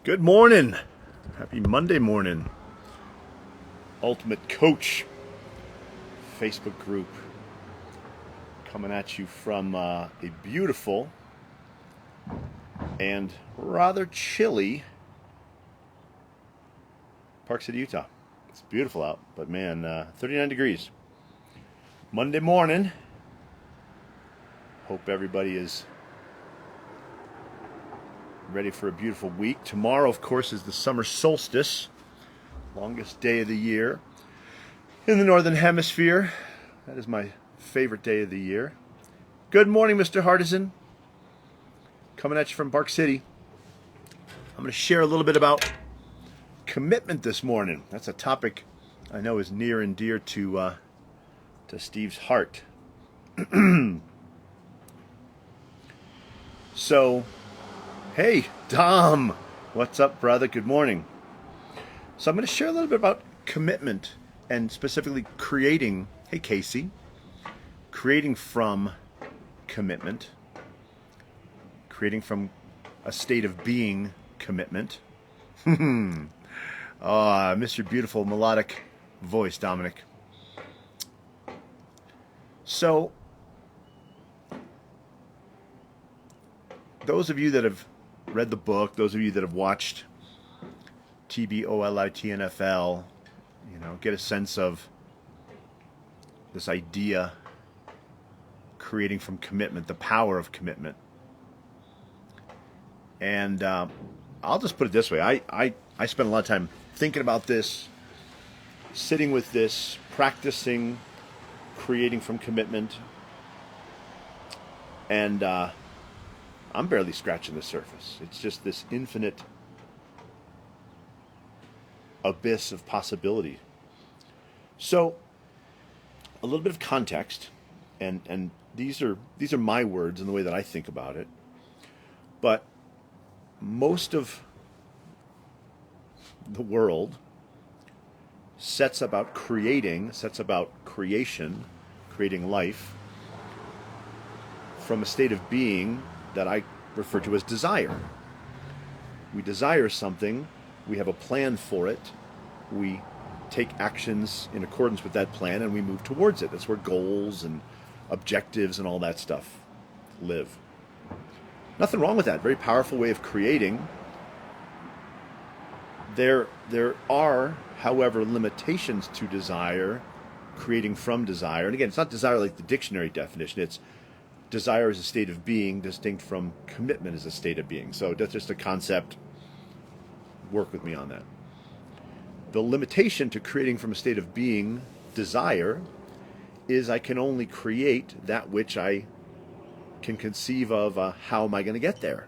Good morning. Happy Monday morning. Ultimate Coach Facebook group coming at you from a beautiful and rather chilly Park City, Utah. It's beautiful out, but man, 39 degrees. Monday morning. Hope everybody is ready for a beautiful week. Tomorrow, of course, is the summer solstice, longest day of the year in the Northern Hemisphere. That is my favorite day of the year. Good morning, Mr. Hardison. Coming at you from Park City. I'm going to share a little bit about commitment this morning. That's a topic I know is near and dear to Steve's heart. So, hey, Dom. What's up, brother? Good morning. So I'm going to share a little bit about commitment and specifically creating, hey, Casey, creating from commitment, creating from a state of being commitment. Oh, I miss your beautiful melodic voice, Dominic. So, those of you that have read the book, those of you that have watched Tfbl, get a sense of this idea, creating from commitment, the power of commitment. And I'll just put it this way. I spent a lot of time thinking about this, sitting with this, practicing creating from commitment. And I'm barely scratching the surface. It's just this infinite abyss of possibility. So, a little bit of context, and these are my words and the way that I think about it. But most of the world sets about creation, creating life from a state of being that I refer to as desire. We desire something, we have a plan for it, we take actions in accordance with that plan, and we move towards it. That's where goals and objectives and all that stuff live. Nothing wrong with that. Very powerful way of creating. There are, however, limitations to desire, creating from desire. And again, it's not desire like the dictionary definition. It's desire is a state of being distinct from commitment as a state of being. So that's just a concept. Work with me on that. The limitation to creating from a state of being, desire, is I can only create that which I can conceive of. How am I going to get there?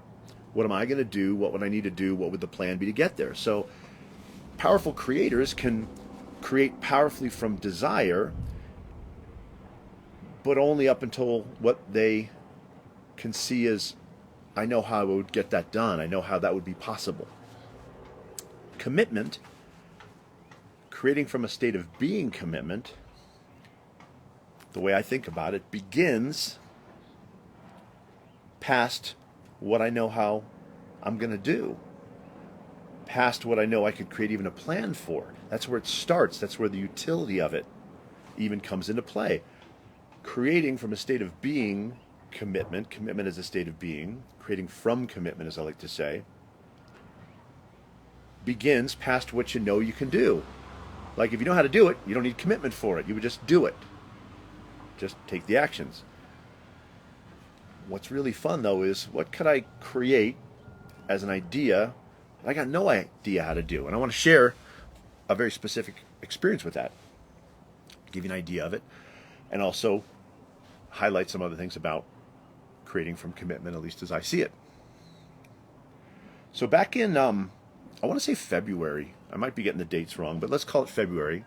What am I going to do? What would I need to do? What would the plan be to get there? So powerful creators can create powerfully from desire, but only up until what they can see as, I know how I would get that done. I know how that would be possible. Commitment, creating from a state of being commitment, the way I think about it, begins past what I know how I'm going to do, past what I know I could create even a plan for. That's where it starts. That's where the utility of it even comes into play. Creating from a state of being commitment is a state of being, creating from commitment, as I like to say, begins past what you know you can do. Like if you know how to do it, you don't need commitment for it. You would just do it. Just take the actions. What's really fun, though, is what could I create as an idea that I got no idea how to do? And I want to share a very specific experience with that. Give you an idea of it. And also highlight some other things about creating from commitment, at least as I see it. So back in, I want to say February. I might be getting the dates wrong, but let's call it February.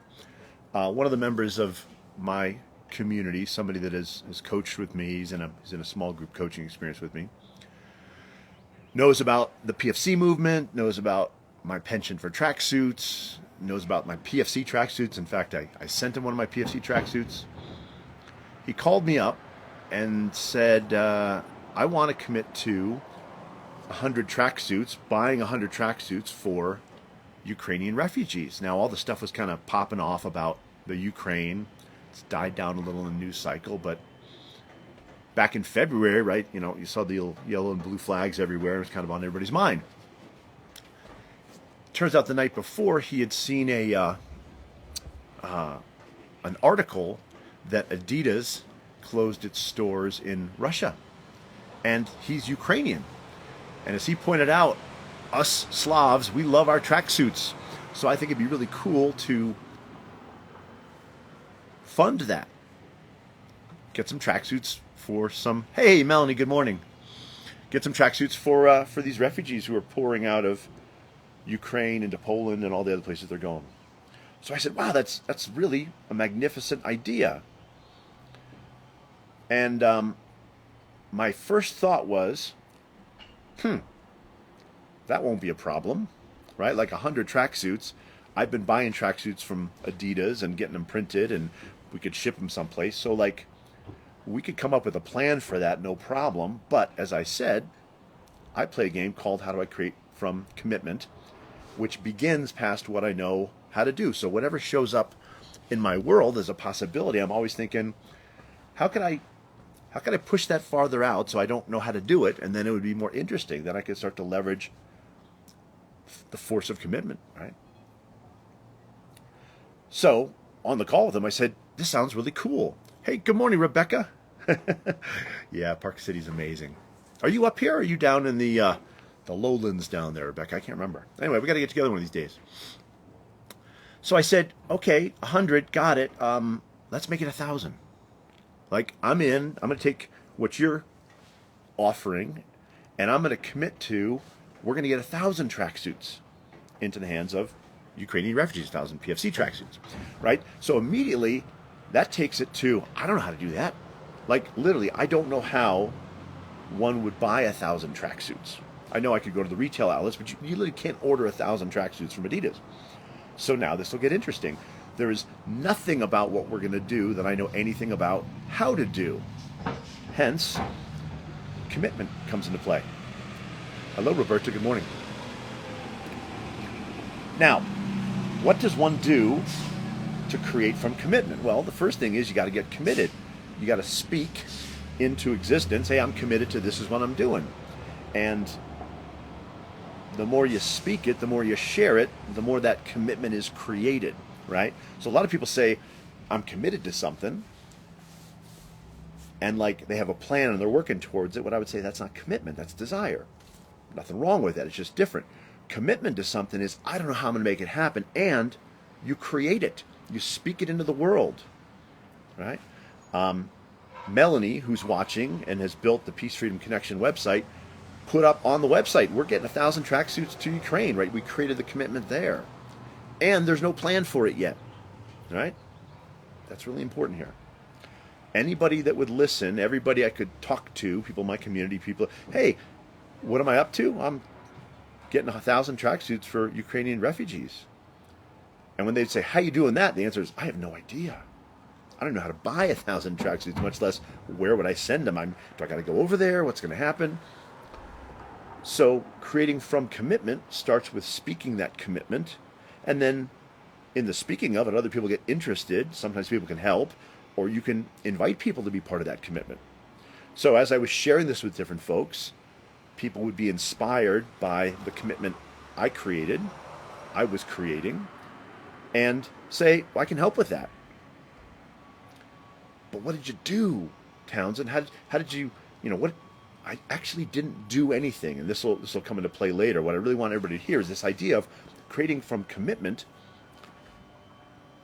One of the members of my community, somebody that has coached with me, he's in a small group coaching experience with me, knows about the PFC movement, knows about my penchant for tracksuits, knows about my PFC tracksuits. In fact, I sent him one of my PFC tracksuits. He called me up and said, I want to commit to 100 tracksuits, buying 100 tracksuits for Ukrainian refugees. Now, all the stuff was kind of popping off about the Ukraine. It's died down a little in the news cycle, but back in February, right, you saw the yellow and blue flags everywhere. It was kind of on everybody's mind. Turns out the night before, he had seen an article that Adidas closed its stores in Russia. And he's Ukrainian. And as he pointed out, us Slavs, we love our tracksuits. So I think it'd be really cool to fund that. Get some tracksuits for some... Hey, Melanie, good morning. Get some tracksuits for these refugees who are pouring out of Ukraine into Poland and all the other places they're going. So I said, wow, that's really a magnificent idea. And my first thought was, that won't be a problem, right? Like 100 tracksuits. I've been buying tracksuits from Adidas and getting them printed, and we could ship them someplace. So, like, we could come up with a plan for that, no problem. But as I said, I play a game called How Do I Create from Commitment, which begins past what I know how to do. So whatever shows up in my world as a possibility, I'm always thinking, how can I push that farther out so I don't know how to do it, and then it would be more interesting. Then I could start to leverage the force of commitment, right? So on the call with him, I said, this sounds really cool. Hey, good morning, Rebecca. Yeah, Park City's amazing. Are you up here, or are you down in the lowlands down there, Rebecca? I can't remember. Anyway, we got to get together one of these days. So I said, okay, 100, got it. Let's make it 1,000. Like, I'm in. I'm going to take what you're offering, and I'm going to commit to, we're going to get 1,000 tracksuits into the hands of Ukrainian refugees, 1,000 PFC tracksuits, right? So immediately, that takes it to, I don't know how to do that. Like, literally, I don't know how one would buy 1,000 tracksuits. I know I could go to the retail outlets, but you literally can't order 1,000 tracksuits from Adidas. So now this will get interesting. There is nothing about what we're going to do that I know anything about how to do. Hence, commitment comes into play. Hello, Roberta. Good morning. Now, what does one do to create from commitment? Well, the first thing is you got to get committed. You got to speak into existence. Hey, I'm committed to this is what I'm doing. And the more you speak it, the more you share it, the more that commitment is created, right? So a lot of people say, I'm committed to something, and like they have a plan and they're working towards it. What I would say, that's not commitment, that's desire. Nothing wrong with that, it's just different. Commitment to something is, I don't know how I'm going to make it happen, and you create it. You speak it into the world, right? Melanie, who's watching and has built the Peace Freedom Connection website, put up on the website, we're getting 1,000 tracksuits to Ukraine, right? We created the commitment there. And there's no plan for it yet, right? That's really important here. Anybody that would listen, everybody I could talk to, people in my community, people, hey, what am I up to? I'm getting 1,000 tracksuits for Ukrainian refugees. And when they'd say, how you doing that? The answer is, I have no idea. I don't know how to buy 1,000 tracksuits, much less where would I send them? Do I got to go over there? What's going to happen? So creating from commitment starts with speaking that commitment, and then in the speaking of it, other people get interested. Sometimes people can help, or you can invite people to be part of that commitment. So as I was sharing this with different folks, people would be inspired by the commitment I was creating, and say, well, I can help with that. But what did you do, Townsend? How did you, what? I actually didn't do anything, and this will come into play later. What I really want everybody to hear is this idea of creating from commitment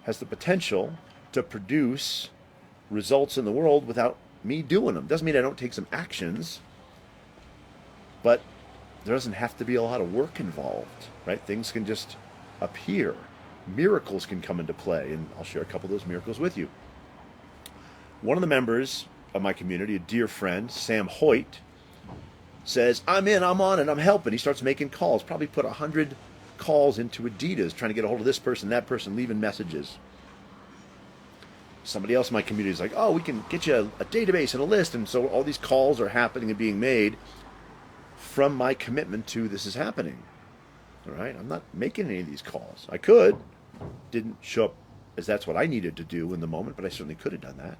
has the potential to produce results in the world without me doing them. Doesn't mean I don't take some actions, but there doesn't have to be a lot of work involved, right? Things can just appear. Miracles can come into play, and I'll share a couple of those miracles with you. One of the members of my community, a dear friend, Sam Hoyt, says, I'm in, I'm on, and I'm helping. He starts making calls, probably put 100 calls into Adidas, trying to get a hold of this person, that person, leaving messages. Somebody else in my community is like, oh, we can get you a database and a list, and so all these calls are happening and being made. from my commitment to this is happening. All right, I'm not making any of these calls. I could, didn't show up as that's what I needed to do in the moment, but I certainly could have done that.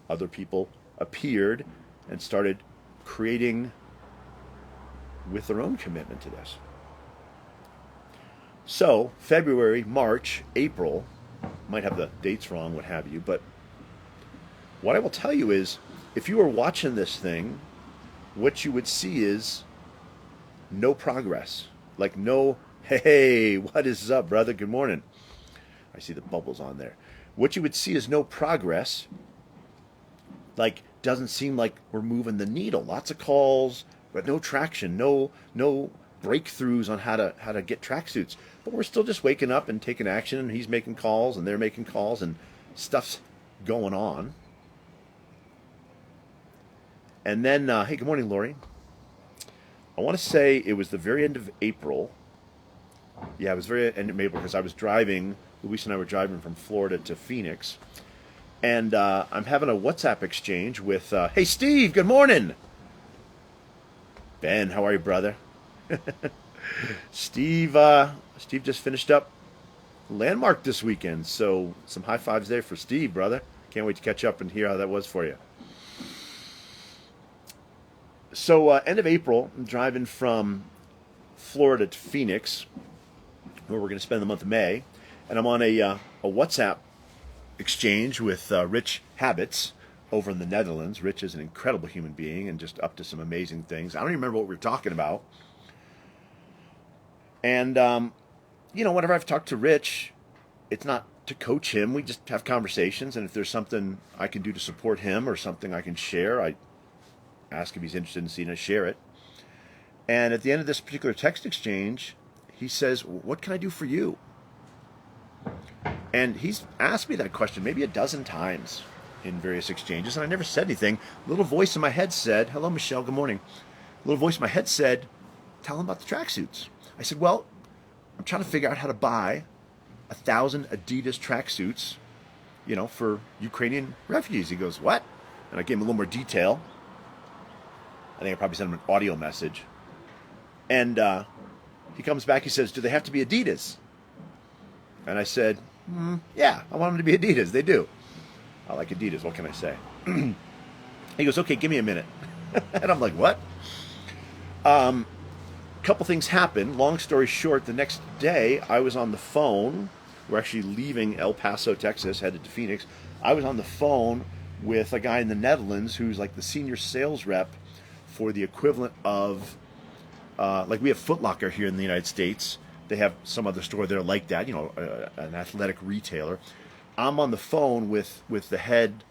Other people appeared and started creating with their own commitment to this. So February, March, April, might have the dates wrong, what have you, but what I will tell you is, if you were watching this thing, what you would see is no progress. Like no, hey, what is up, brother? Good morning. I see the bubbles on there. What you would see is no progress. Like, doesn't seem like we're moving the needle. Lots of calls, but no traction. No breakthroughs on how to get tracksuits. But we're still just waking up and taking action, and he's making calls, and they're making calls, and stuff's going on. And then, hey, good morning, Lori. I want to say it was the very end of April. Yeah, it was very end of April because I was driving, Luis and I were driving from Florida to Phoenix. And I'm having a WhatsApp exchange with, hey, Steve, good morning. Ben, how are you, brother? Steve just finished up Landmark this weekend, so some high fives there for Steve, brother. Can't wait to catch up and hear how that was for you. So end of April, I'm driving from Florida to Phoenix, where we're going to spend the month of May, and I'm on a WhatsApp exchange with Rich Habits over in the Netherlands. Rich is an incredible human being and just up to some amazing things. I don't even remember what we were talking about. And, whenever I've talked to Rich, it's not to coach him. We just have conversations, and if there's something I can do to support him or something I can share, I ask if he's interested in seeing us share it. And at the end of this particular text exchange, he says, what can I do for you? And he's asked me that question maybe a dozen times in various exchanges, and I never said anything. A little voice in my head said, hello, Michelle, good morning. A little voice in my head said, tell him about the tracksuits. I said, well, I'm trying to figure out how to buy 1,000 Adidas tracksuits, for Ukrainian refugees. He goes, what? And I gave him a little more detail. I think I probably sent him an audio message. And he comes back, he says, do they have to be Adidas? And I said, yeah, I want them to be Adidas. They do. I like Adidas. What can I say? He goes, okay, give me a minute. And I'm like, what? Couple things happened. Long story short, the next day I was on the phone. We're actually leaving El Paso, Texas, headed to Phoenix. I was on the phone with a guy in the Netherlands who's like the senior sales rep for the equivalent of, like we have Foot Locker here in the United States. They have some other store there like that, an athletic retailer. I'm on the phone with the head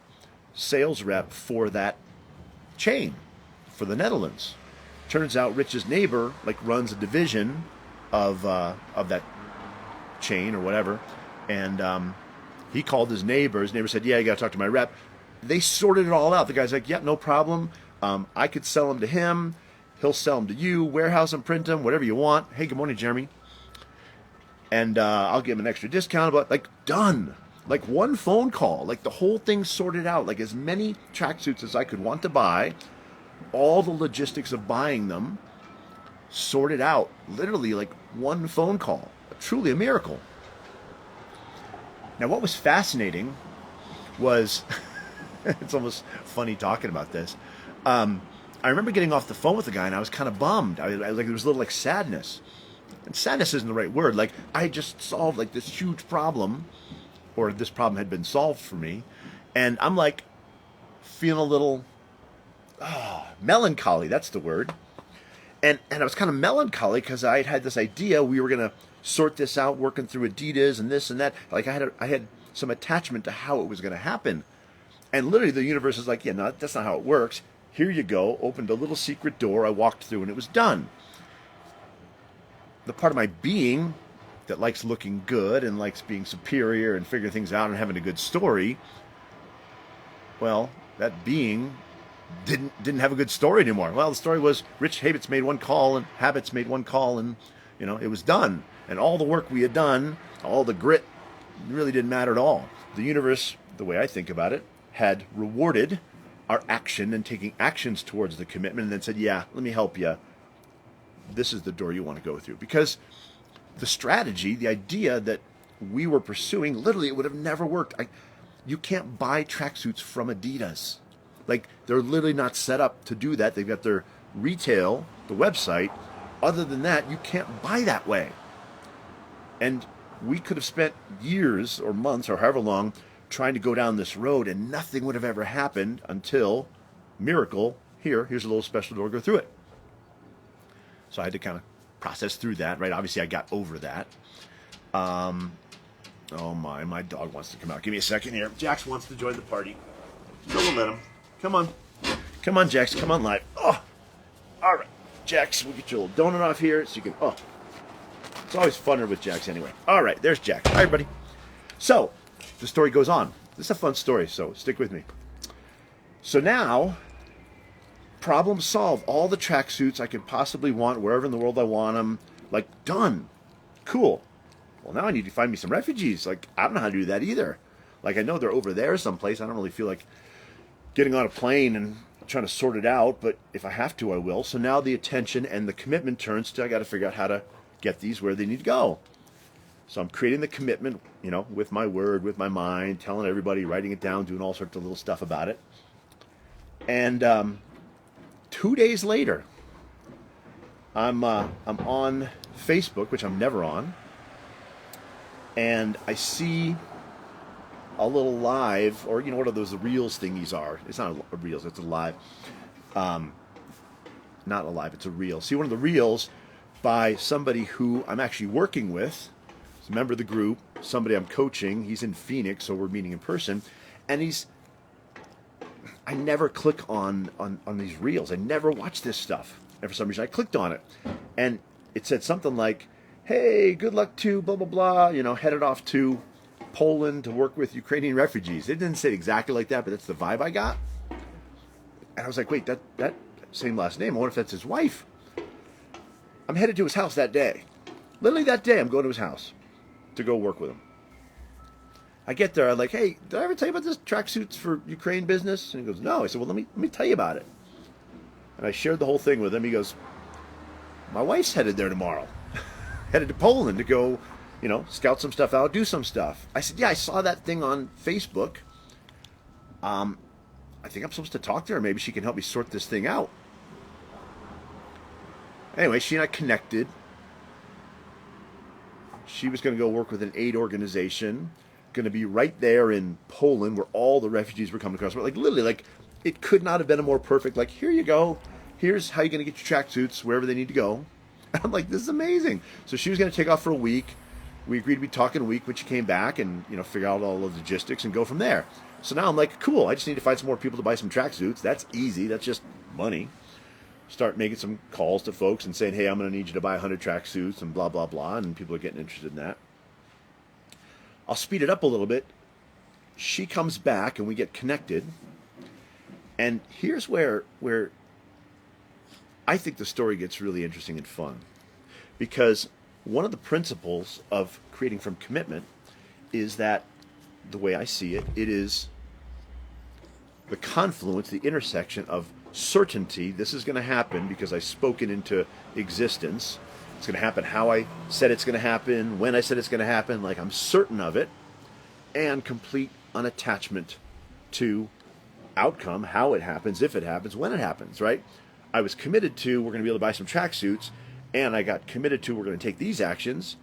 sales rep for that chain for the Netherlands. Turns out Rich's neighbor runs a division of that chain or whatever, and he called his neighbor. His neighbor said, yeah, you got to talk to my rep. They sorted it all out. The guy's like, yeah, no problem. I could sell them to him. He'll sell them to you, warehouse them, print them, whatever you want. Hey, good morning, Jeremy. And I'll give him an extra discount, but done. One phone call, the whole thing sorted out, as many tracksuits as I could want to buy, all the logistics of buying them sorted out, literally one phone call. Truly a miracle. Now, what was fascinating was, it's almost funny talking about this. I remember getting off the phone with the guy, and I was kind of bummed. There was a little sadness. And sadness isn't the right word. I had just solved this huge problem, or this problem had been solved for me, and I'm feeling a little melancholy. That's the word. And I was kind of melancholy because I had this idea we were going to sort this out, working through Adidas and this and that. I had some attachment to how it was going to happen. And literally the universe is yeah, no, that's not how it works. Here you go. Opened a little secret door. I walked through and it was done. The part of my being that likes looking good and likes being superior and figuring things out and having a good story, well, that being didn't have a good story anymore. Well, the story was Rich Habits made one call and Habits made one call, and it was done. And all the work we had done, all the grit, really didn't matter at all. The universe, the way I think about it, had rewarded our action and taking actions towards the commitment, and then said, yeah, let me help you this is the door you want to go through. Because the strategy, the idea that we were pursuing, literally, it would have never worked. You can't buy tracksuits from Adidas. Like, they're literally not set up to do that. They've got their retail, the website. Other than that, you can't buy that way. And we could have spent years or months or however long trying to go down this road, and nothing would have ever happened until, miracle, here's a little special door, go through it. So I had to kind of process through that, right? Obviously, I got over that. Oh my dog wants to come out. Give me a second here. Jax wants to join the party. So we'll let him. Come on. Come on, Jax. Come on live. Oh, all right. Jax, we'll get your little donut off here so you can, it's always funner with Jax anyway. All right, there's Jax. Hi, everybody. So, the story goes on. This is a fun story, so stick with me. So now, problem solved. All the tracksuits I could possibly want, wherever in the world I want them, like, done. Cool. Well, now I need to find me some refugees. Like, I don't know how to do that either. Like, I know they're over there someplace. I don't really feel like getting on a plane and trying to sort it out, but if I have to, I will. So now the attention and the commitment turns to, I got to figure out how to get these where they need to go. So I'm creating the commitment, with my word, with my mind, telling everybody, writing it down, doing all sorts of little stuff about it. And 2 days later, I'm on Facebook, which I'm never on, and I see a little live, or what are those Reels thingies are? It's not a Reels, it's a live. Not a live, it's a Reel. See one of the Reels by somebody who I'm actually working with. He's a member of the group, somebody I'm coaching. He's in Phoenix, so we're meeting in person. And I never click on these Reels. I never watch this stuff. And for some reason I clicked on it. And it said something like, hey, good luck to blah, blah, blah, headed off to Poland to work with Ukrainian refugees. It didn't say exactly like that, but that's the vibe I got. And I was like, wait, that same last name, I wonder if that's his wife. I'm headed to his house that day. Literally that day, I'm going to his house to go work with him. I get there, I'm like, hey, did I ever tell you about this tracksuits for Ukraine business? And he goes, no. I said, well, let me tell you about it. And I shared the whole thing with him. He goes, my wife's headed there tomorrow. Headed to Poland to go, scout some stuff out, do some stuff. I said, yeah, I saw that thing on Facebook. I think I'm supposed to talk to her. Maybe she can help me sort this thing out. Anyway, she and I connected. She was going to go work with an aid organization, going to be right there in Poland where all the refugees were coming across. Like, literally, like, it could not have been a more perfect, like, here you go. Here's how you're going to get your tracksuits wherever they need to go. And I'm like, this is amazing. So she was going to take off for a week. We agreed to be talking a week when she came back and, figure out all the logistics and go from there. So now I'm like, cool, I just need to find some more people to buy some tracksuits. That's easy. That's just money. Start making some calls to folks and saying, hey, I'm going to need you to buy 100 tracksuits and blah, blah, blah. And people are getting interested in that. I'll speed it up a little bit. She comes back and we get connected. And here's where I think the story gets really interesting and fun. Because one of the principles of creating from commitment is that, the way I see it, it is the confluence, the intersection of certainty. This is going to happen because I spoke it into existence. It's going to happen how I said it's going to happen, when I said it's going to happen, like I'm certain of it, and complete unattachment to outcome, how it happens, if it happens, when it happens, right? I was committed to, we're going to be able to buy some tracksuits, and I got committed to, we're going to take these actions.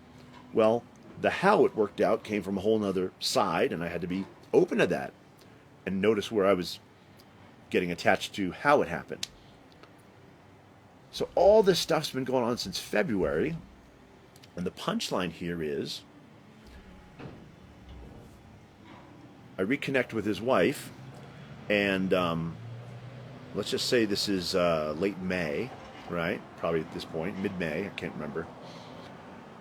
Well, the how it worked out came from a whole nother side, and I had to be open to that and notice where I was getting attached to how it happened. So all this stuff's been going on since February, and the punchline here is I reconnect with his wife, and let's just say this is late May, right? Probably at this point, mid-May, I can't remember.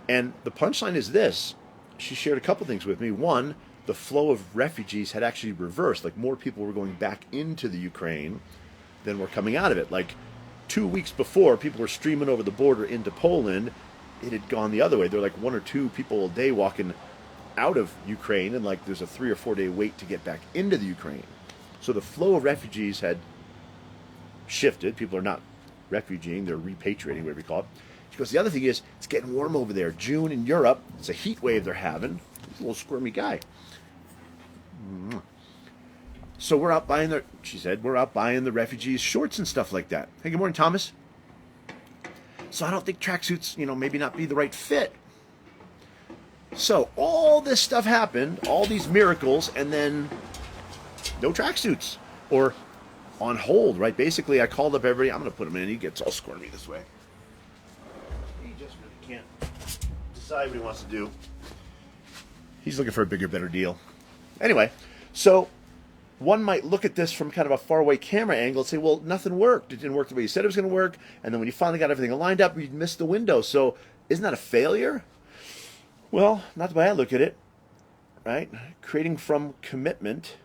And the punchline is this. She shared a couple things with me. One, the flow of refugees had actually reversed. Like, more people were going back into the Ukraine than were coming out of it. Like, 2 weeks before, people were streaming over the border into Poland. It had gone the other way. There were like 1 or 2 people a day walking out of Ukraine, and like there's a 3 or 4 day wait to get back into the Ukraine. So the flow of refugees had shifted. People are not refugeeing, they're repatriating, whatever you call it. She goes, the other thing is, it's getting warm over there. June in Europe, it's a heat wave they're having. He's a little squirmy guy. So we're out buying she said, we're out buying the refugees shorts and stuff like that. Hey, good morning, Thomas. So I don't think tracksuits, maybe not be the right fit. So all this stuff happened, all these miracles, and then no tracksuits. Or on hold, right? Basically, I called up everybody. I'm going to put him in. He gets all squirmy this way. He just really can't decide what he wants to do. He's looking for a bigger, better deal. Anyway, so one might look at this from kind of a faraway camera angle and say, well, nothing worked. It didn't work the way you said it was going to work. And then when you finally got everything lined up, you missed the window. So isn't that a failure? Well, not the way I look at it, right? Creating from commitment,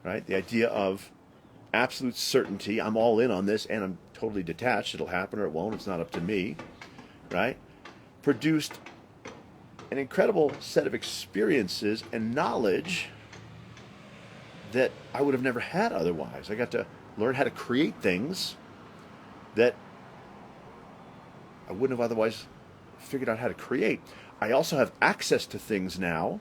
right? The idea of absolute certainty. I'm all in on this, and I'm totally detached. It'll happen or it won't. It's not up to me, right? Produced an incredible set of experiences and knowledge that I would have never had otherwise. I got to learn how to create things that I wouldn't have otherwise figured out how to create. I also have access to things now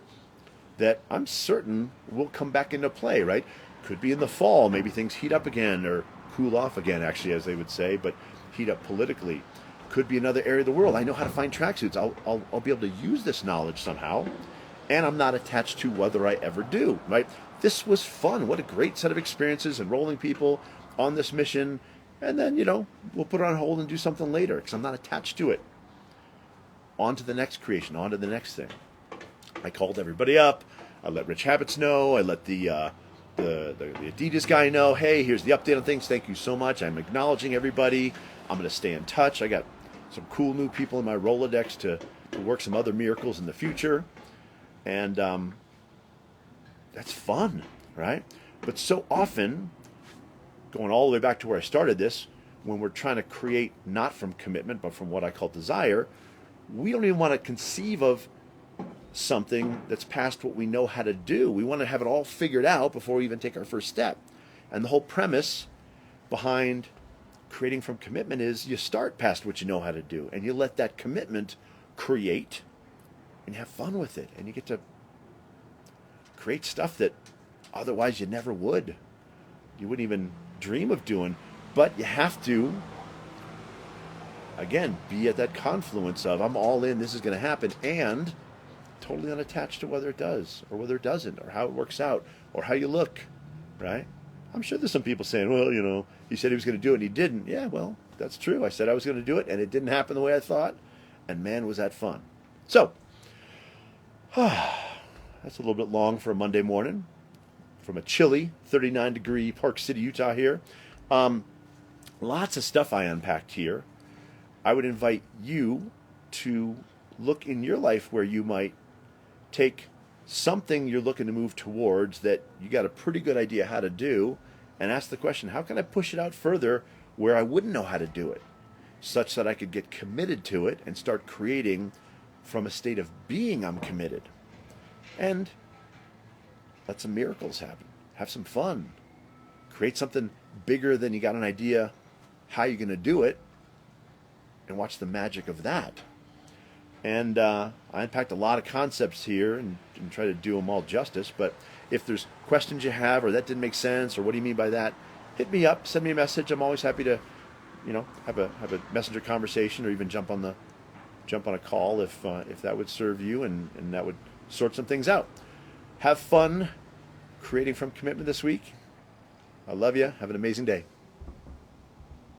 that I'm certain will come back into play, right? Could be in the fall, maybe things heat up again, or cool off again, actually, as they would say, but heat up politically. Could be another area of the world. I know how to find tracksuits. I'll be able to use this knowledge somehow, and I'm not attached to whether I ever do, right? This was fun. What a great set of experiences, enrolling people on this mission, and then, we'll put it on hold and do something later, because I'm not attached to it. On to the next creation, on to the next thing. I called everybody up. I let Rich Habits know. I let the Adidas guy know, hey, here's the update on things. Thank you so much. I'm acknowledging everybody. I'm going to stay in touch. I got some cool new people in my Rolodex to work some other miracles in the future. And that's fun, right? But so often, going all the way back to where I started this, when we're trying to create not from commitment, but from what I call desire, we don't even want to conceive of something that's past what we know how to do. We want to have it all figured out before we even take our first step. And the whole premise behind creating from commitment is you start past what you know how to do, and you let that commitment create and have fun with it. And you get to create stuff that otherwise you never would. You wouldn't even dream of doing. But you have to, again, be at that confluence of I'm all in, this is going to happen, and totally unattached to whether it does or whether it doesn't, or how it works out, or how you look, right? I'm sure there's some people saying, well, he said he was going to do it and he didn't. Yeah, well, that's true. I said I was going to do it and it didn't happen the way I thought, and man, was that fun. So, that's a little bit long for a Monday morning from a chilly 39-degree Park City, Utah here. Lots of stuff I unpacked here. I would invite you to look in your life where you might take something you're looking to move towards that you got a pretty good idea how to do, and ask the question, how can I push it out further where I wouldn't know how to do it, such that I could get committed to it and start creating from a state of being I'm committed. And let some miracles happen. Have some fun. Create something bigger than you got an idea how you're going to do it, and watch the magic of that. And I unpacked a lot of concepts here and try to do them all justice. But if there's questions you have, or that didn't make sense, or what do you mean by that, hit me up, send me a message. I'm always happy to, have a messenger conversation, or even jump on a call if that would serve you, and that would sort some things out. Have fun creating from commitment this week. I love you. Have an amazing day.